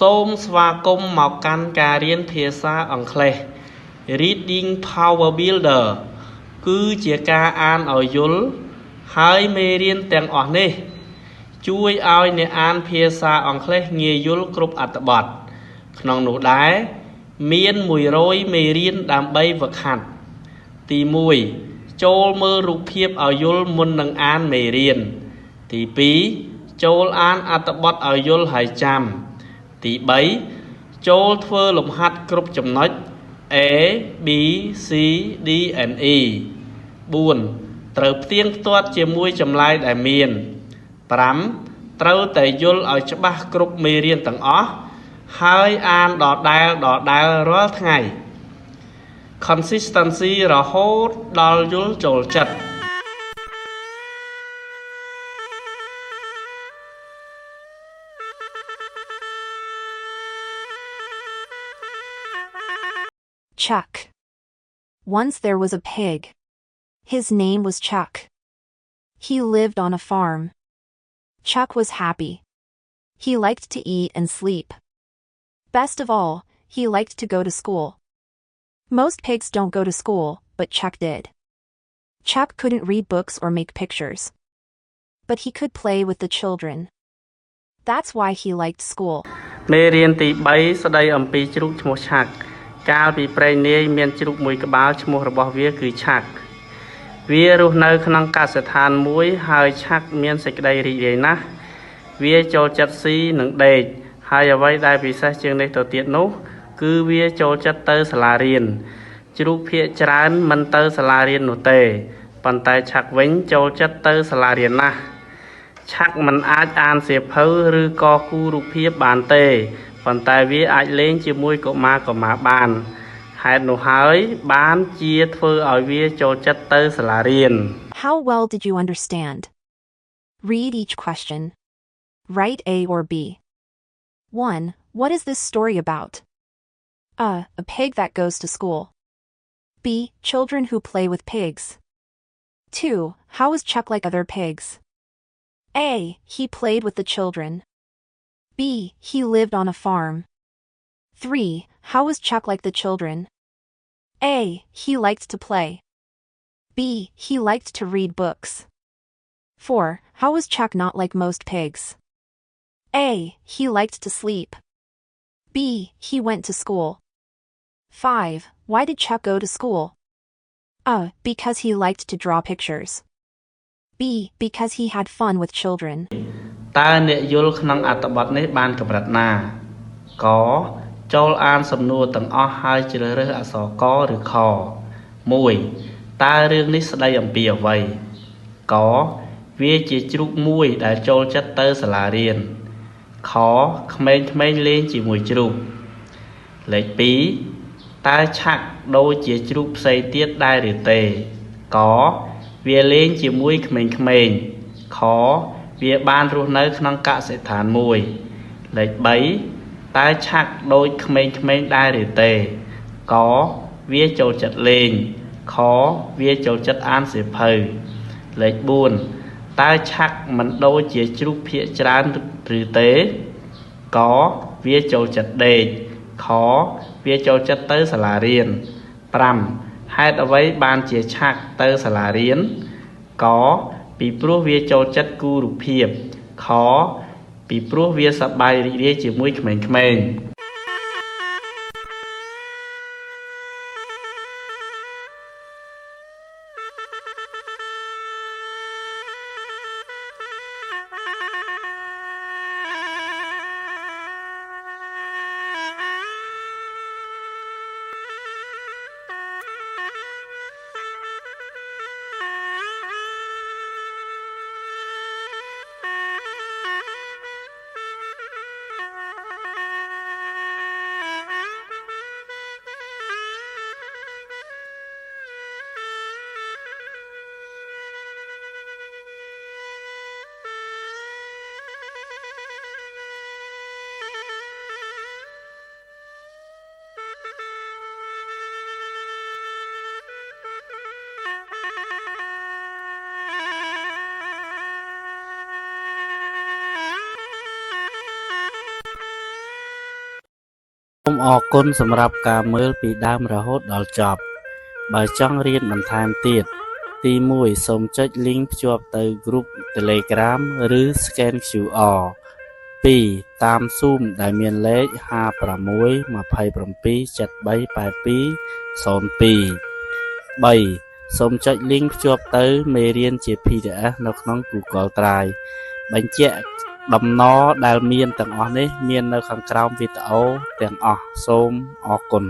សូមស្វាគមន៍មកកាន់ការរៀនភាសាអង់គ្លេស Reading Power Builder គឺជាការអានឲ្យយល់ហើយមេរៀនទាំងអស់នេះជួយឲ្យអ្នកអានភាសាអង់គ្លេសងាយយល់គ្រប់អត្ថបទក្នុងនោះដែរមាន100មេរៀនដើម្បីហ្វឹកហាត់ទី1ចូលមើលរូបភាពឲ្យយល់មុននឹងអានមេរៀនទី2ចូលអានអត្ថបទឲ្យយល់ហើយចាំទី3ចូលធ្វើលំហាត់គ្រប់ចំណុច A B C D and E 4ត្រូវផ្ទៀងផ្ទាត់ជាមួយចម្លើយដែលមាន5ត្រូវតែយល់ឲ្យច្បាស់គ្រប់មេរៀនទាំងអស់ហើយអានដដែលរាល់ថ្ងៃ Consistency រហូតដល់យល់ចូលចិត្ត Chuck. Once there was a pig. His name was Chuck. He lived on a farm. Chuck was happy. He liked to eat and sleep. Best of all, he liked to go to school. Most pigs don't go to school, but Chuck did. Chuck couldn't read books or make pictures. But he could play with the children. That's why he liked school. មេរៀនទី3ស្ដីអំពីជ្រូកឈ្មោះឆាក់កាលពីព្រេងនាយមានជ្រូកមួយក្បាលឈ្មោះរបស់វាគឺឆាក់វារស់នៅក្នុងកសិដ្ឋានមួយហើយឆាក់មានសេចក្តីរីករាយណាស់វាចូលចិត្តស៊ីនិងដេកហើយអ្វីដែលពិសេសជាងនេះទៅទៀតនោះគឺវាចូលចិត្តទៅសាលារៀនជ្រូកភាគច្រើនមិនទៅសាលារៀននោះទេប៉ុន្តែឆាក់វិញចូលចិត្តទៅសាលារៀនណាស់ឆាក់មិនអាចអានសៀវភៅឬក៏គូររូបភាពបានទេប៉ុន្តែវាអាចលេងជាមួយកុមារបានហេតុនោះហើយបានជាធ្វើឲ្យវាចូលចិត្តទៅសាលារៀន How well did you understand? Read each question. Write A or B. 1. What is this story about? A pig that goes to school. B. Children who play with pigs. 2. How is Chuck like other pigs? A. He played with the children. B. He lived on a farm. 3. How was Chuck like the children? A. He liked to play. B. He liked to read books. 4. How was Chuck not like most pigs? A. He liked to sleep. B. He went to school. 5. Why did Chuck go to school? A. Because he liked to draw pictures. B. Because he had fun with children. តើអ្នកយល់ក្នុងអត្ថបទនេះបានកម្រិតណាកចូលអានសំណួរទាំងអស់ហើយជ្រើសរើសអក្សរកឬខ1តើរឿងនេះស្ដីអំពីអ្វីកវាជាជ្រូកមួយដែលចូលចិត្តទៅសាលារៀនខក្មេងៗលេងជាមួយជ្រូកលេខ2តើឆាក់ដូចជាជ្រូកផ្សេងទៀតដែរឬទេកវាលេងជាមួយក្មេងៗខវាបានរស់នៅក្នុងកសិដ្ឋានមួយលេខ3តើឆាក់ដូចក្មេងៗដែរឬទេកវាចូលចិត្តលេងខវាចូលចិត្តអានសៀវភៅលេខ4តើឆាក់មិនដូចជាជ្រូកភាគច្រើនឬទេកវាចូលចិត្តដេកខវាចូលចិត្តទៅសាលារៀន5ហេតុអ្វីបានជាឆាក់ទៅសាលារៀនកពីព្រោះវាចូលចិត្តគូររូបភាពខពីព្រោះវាសប្បាយរីករាយជាមួយក្មេងៗ សូមអរគុណសម្រាប់ការមើលពីដើមរហូតដល់ចប់បើចង់រៀនបន្ថែមទៀតទី1សូមចុច link ភ្ជាប់ទៅ group Telegram ឬ scan QR 2តាម Zoom ដែលមានលេខ 56 27 7382 02 3សូមចុច link ភ្ជាប់ទៅមេរៀនជា PDF នៅក្នុង Google Drive បញ្ជាក់ដំណរដែលមានទាំងអស់នេះមាននៅខាងក្រោមវីដេអូទាំងអស់សូមអរគុណ